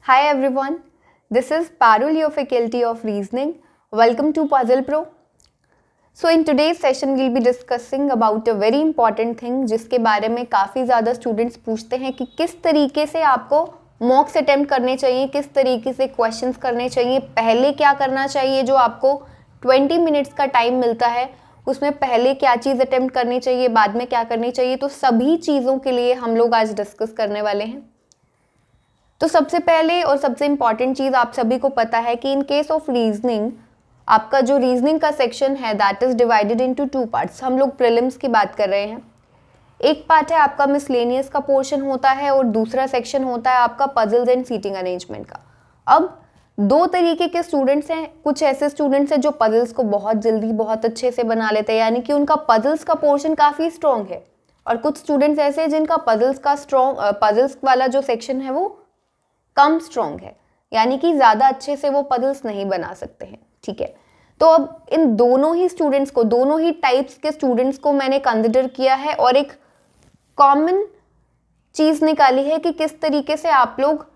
Hi everyone, this is Parul, your faculty of reasoning. Welcome to Puzzle Pro. So in today's session we'll be discussing about a very important thing जिसके बारे में काफ़ी ज़्यादा students पूछते हैं कि किस तरीके से आपको मॉक्स अटेम्प्ट करने चाहिए, किस तरीके से क्वेश्चंस करने चाहिए, पहले क्या करना चाहिए। जो आपको 20 मिनट्स का टाइम मिलता है उसमें पहले क्या चीज़ अटेम्प्ट करनी चाहिए, बाद में क्या करनी चाहिए। तो सभी चीज़ों के लिए हम लोग आज डिस्कस करने वाले हैं। तो सबसे पहले और सबसे इम्पॉर्टेंट चीज़ आप सभी को पता है कि इन केस ऑफ रीजनिंग आपका जो रीजनिंग का सेक्शन है that is divided into 2 parts. हम लोग प्रीलिम्स की बात कर रहे हैं। एक पार्ट है आपका मिसलेनियस का पोर्शन होता है और दूसरा सेक्शन होता है आपका पजल्स एंड सीटिंग अरेंजमेंट का। अब दो तरीके के स्टूडेंट्स हैं। कुछ ऐसे स्टूडेंट्स हैं जो पजल्स को बहुत जल्दी बहुत अच्छे से बना लेते हैं, यानी कि उनका पजल्स का पोर्शन काफ़ी स्ट्रॉन्ग है, और कुछ स्टूडेंट्स ऐसे हैं जिनका पजल्स वाला जो सेक्शन है वो कम स्ट्रॉन्ग है, यानी कि ज़्यादा अच्छे से वो पजल्स नहीं बना सकते हैं। ठीक है, तो अब इन दोनों ही स्टूडेंट्स को, दोनों ही टाइप्स के स्टूडेंट्स को मैंने कंसिडर किया है और एक कॉमन चीज़ निकाली है कि किस तरीके से आप लोग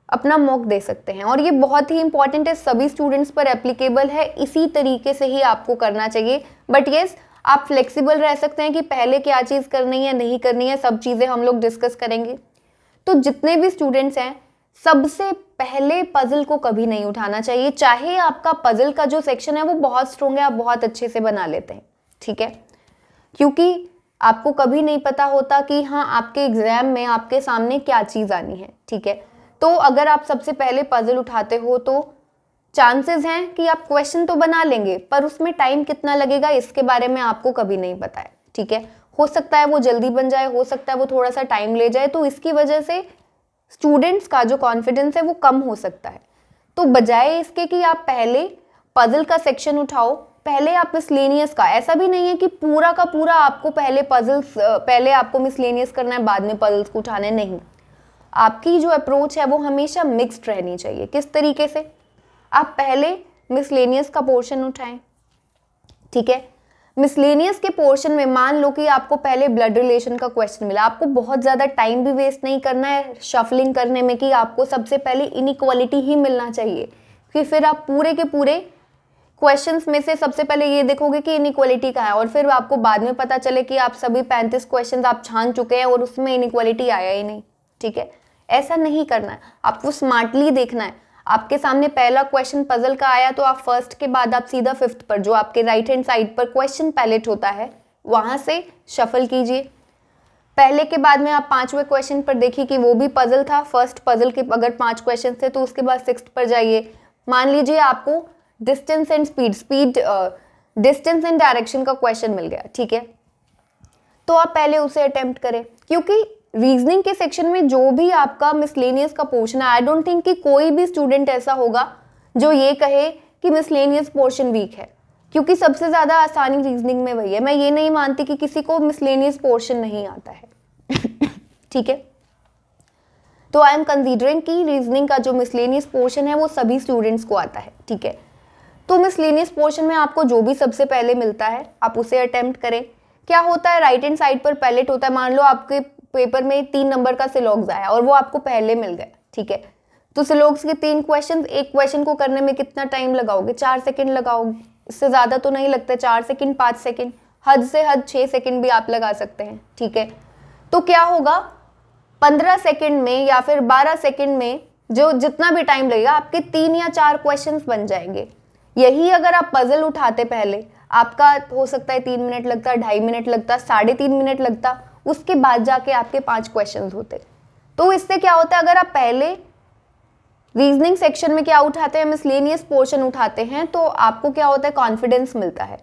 अपना मॉक दे सकते हैं। और ये बहुत ही इंपॉर्टेंट है, सभी स्टूडेंट्स पर एप्लीकेबल है, इसी तरीके से ही आपको करना चाहिए। बट येस, आप फ्लेक्सिबल रह सकते हैं कि पहले क्या चीज़ करनी है नहीं करनी है, सब चीज़ें हम लोग डिस्कस करेंगे। तो जितने भी स्टूडेंट्स हैं सबसे पहले पजल को कभी नहीं उठाना चाहिए, चाहे आपका पजल का जो सेक्शन है वो बहुत स्ट्रॉन्ग है, आप बहुत अच्छे से बना लेते हैं। ठीक है, क्योंकि आपको कभी नहीं पता होता कि हाँ आपके एग्जाम में आपके सामने क्या चीज़ आनी है। ठीक है, तो अगर आप सबसे पहले पजल उठाते हो तो चांसेस हैं कि आप क्वेश्चन तो बना लेंगे, पर उसमें टाइम कितना लगेगा इसके बारे में आपको कभी नहीं पता है। ठीक है, हो सकता है वो जल्दी बन जाए, हो सकता है वो थोड़ा सा टाइम ले जाए, तो इसकी वजह से स्टूडेंट्स का जो कॉन्फिडेंस है वो कम हो सकता है। तो बजाय इसके कि आप पहले पजल का सेक्शन उठाओ, पहले आप मिसलेनियस का, ऐसा भी नहीं है कि पूरा का पूरा आपको पहले आपको मिसलेनियस करना है बाद में पजल्स को उठाने, नहीं। आपकी जो अप्रोच है वो हमेशा मिक्स्ड रहनी चाहिए। किस तरीके से? आप पहले मिसलेनियस का पोर्शन उठाएं। ठीक है, मिसलेनियस के पोर्शन में मान लो कि आपको पहले ब्लड रिलेशन का क्वेश्चन मिला, आपको बहुत ज़्यादा टाइम भी वेस्ट नहीं करना है शफलिंग करने में कि आपको सबसे पहले इनइक्वालिटी ही मिलना चाहिए, कि फिर आप पूरे के पूरे क्वेश्चंस में से सबसे पहले ये देखोगे कि इनइक्वालिटी कहाँ है, और फिर आपको बाद में पता चले कि आप सभी 35 क्वेश्चंस आप छान चुके हैं और उसमें इनइक्वालिटी आया ही नहीं। ठीक है, ऐसा नहीं करना है, आपको स्मार्टली देखना है। आपके सामने पहला क्वेश्चन पजल का आया तो आप फर्स्ट के बाद आप सीधा फिफ्थ पर, जो आपके राइट हैंड साइड पर क्वेश्चन पैलेट होता है, वहां से शफल कीजिए। पहले के बाद में आप 5वें क्वेश्चन पर देखिए कि वो भी पजल था। फर्स्ट पजल के अगर 5 क्वेश्चन थे तो उसके बाद 6th पर जाइए। मान लीजिए आपको डिस्टेंस एंड डायरेक्शन का क्वेश्चन मिल गया। ठीक है, तो आप पहले उसे अटेम्प्ट करें, क्योंकि रीजनिंग के सेक्शन में जो भी आपका मिसलेनियस का पोर्शन है, आई डोंट थिंक कि कोई भी स्टूडेंट ऐसा होगा जो ये कहे कि मिसलेनियस पोर्शन वीक है, क्योंकि सबसे ज़्यादा आसानी रीजनिंग में वही है। मैं ये नहीं मानती कि किसी को मिसलेनियस पोर्शन नहीं आता है। ठीक है, तो आई एम कंसीडरिंग कि रीजनिंग का जो मिसलेनियस पोर्शन है वो सभी स्टूडेंट्स को आता है। ठीक है, तो मिसलेनियस पोर्शन में आपको जो भी सबसे पहले मिलता है आप उसे अटेम्प्ट करें। क्या होता है, राइट हैंड साइड पर पैलेट होता है। मान लो आपके पेपर में 3 नंबर का सिलॉग्स आया और वो आपको पहले मिल गया। ठीक है, तो सिलॉग्स के 3 क्वेश्चन, एक क्वेश्चन को करने में कितना टाइम लगाओगे? 4 सेकंड लगाओगे, इससे ज़्यादा तो नहीं लगता। 4 सेकंड, 5 सेकंड, हद से हद 6 सेकंड भी आप लगा सकते हैं। ठीक है, तो क्या होगा, 15 सेकंड में या फिर 12 सेकंड में जो जितना भी टाइम लगेगा आपके 3 या 4 क्वेश्चन बन जाएंगे। यही अगर आप पजल उठाते पहले, आपका हो सकता है 3 मिनट लगता, 2.5 मिनट लगता, 3.5 मिनट लगता, उसके बाद जाके आपके 5 क्वेश्चंस होते। तो इससे क्या होता है, अगर आप पहले रीजनिंग सेक्शन में क्या उठाते हैं, मिसलेनियस पोर्शन उठाते हैं, तो आपको क्या होता है, कॉन्फिडेंस मिलता है।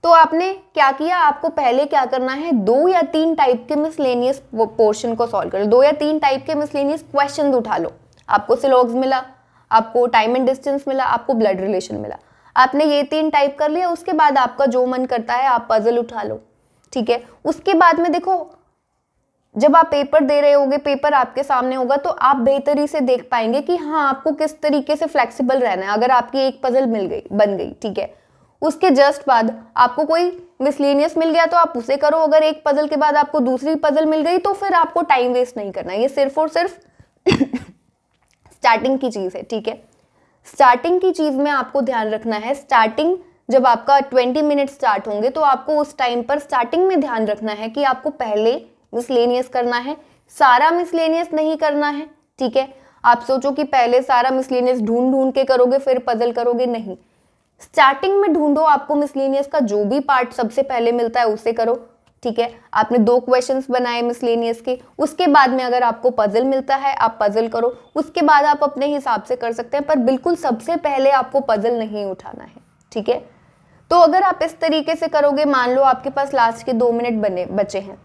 तो आपने क्या किया, आपको पहले क्या करना है, 2 या 3 टाइप के मिसलेनियस पोर्शन को सॉल्व कर लो, 2 या 3 टाइप के मिसलेनियस क्वेश्चन उठा लो। आपको सिलॉग्स मिला, आपको टाइम एंड डिस्टेंस मिला, आपको ब्लड रिलेशन मिला, आपने ये 3 टाइप कर लिया। उसके बाद आपका जो मन करता है आप पजल उठा लो। ठीक है, उसके बाद में देखो, जब आप पेपर दे रहे होगे, पेपर आपके सामने होगा, तो आप बेहतरी से देख पाएंगे कि हाँ आपको किस तरीके से फ्लेक्सिबल रहना है। अगर आपकी एक पजल बन गई, ठीक है, उसके जस्ट बाद आपको कोई मिसलेनियस मिल गया तो आप उसे करो। अगर एक पजल के बाद आपको दूसरी पजल मिल गई तो फिर आपको टाइम वेस्ट नहीं करना है। ये सिर्फ और सिर्फ स्टार्टिंग की चीज़ है, ठीक है। स्टार्टिंग की चीज़ में आपको ध्यान रखना है, स्टार्टिंग जब आपका 20 मिनट स्टार्ट होंगे तो आपको उस टाइम पर स्टार्टिंग में ध्यान रखना है कि आपको पहले मिसलेनियस करना है, सारा मिसलेनियस नहीं करना है, ठीक है। आप सोचो कि पहले सारा मिसलेनियस ढूंढ ढूंढ के करोगे फिर पजल करोगे, नहीं। स्टार्टिंग में ढूंढो, आपको मिसलेनियस का जो भी पार्ट सबसे पहले मिलता है उसे करो, ठीक है। आपने 2 क्वेश्चंस बनाए मिसलेनियस के, उसके बाद में अगर आपको पजल मिलता है आप पजल करो, उसके बाद आप अपने हिसाब से कर सकते हैं, पर बिल्कुल सबसे पहले आपको पजल नहीं उठाना है, ठीक है। तो अगर आप इस तरीके से करोगे, मान लो आपके पास लास्ट के 2 मिनट बचे हैं,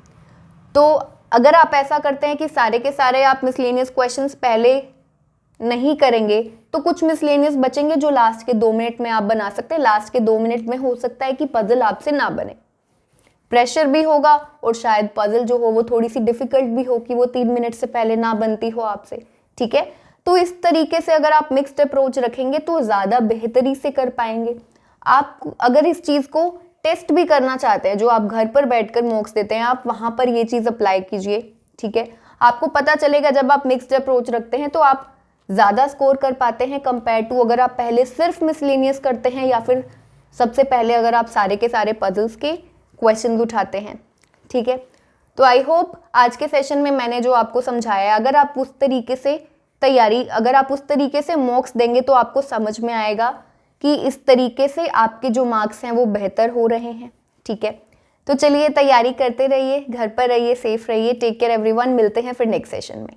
तो अगर आप ऐसा करते हैं कि सारे के सारे आप मिसलेनियस क्वेश्चंस पहले नहीं करेंगे तो कुछ मिसलेनियस बचेंगे जो लास्ट के 2 मिनट में आप बना सकते हैं। लास्ट के 2 मिनट में हो सकता है कि पजल आपसे ना बने, प्रेशर भी होगा और शायद पजल जो हो वो थोड़ी सी डिफिकल्ट भी हो कि वो 3 मिनट से पहले ना बनती हो आपसे, ठीक है। तो इस तरीके से अगर आप मिक्स्ड अप्रोच रखेंगे तो ज़्यादा बेहतरी से कर पाएंगे। आप अगर इस चीज़ को टेस्ट भी करना चाहते हैं, जो आप घर पर बैठकर मॉक्स देते हैं, आप वहाँ पर ये चीज़ अप्लाई कीजिए, ठीक है। आपको पता चलेगा जब आप मिक्स्ड अप्रोच रखते हैं तो आप ज़्यादा स्कोर कर पाते हैं कंपेयर टू अगर आप पहले सिर्फ मिसलेनियस करते हैं या फिर सबसे पहले अगर आप सारे के सारे पजल्स के क्वेश्चंस उठाते हैं, ठीक है। तो आई होप आज के सेशन में मैंने जो आपको समझाया है, अगर आप उस तरीके से अगर आप उस तरीके से मॉक्स देंगे तो आपको समझ में आएगा कि इस तरीके से आपके जो मार्क्स हैं वो बेहतर हो रहे हैं, ठीक है। तो चलिए तैयारी करते रहिए, घर पर रहिए, सेफ रहिए, टेक केयर एवरीवन, मिलते हैं फिर नेक्स्ट सेशन में।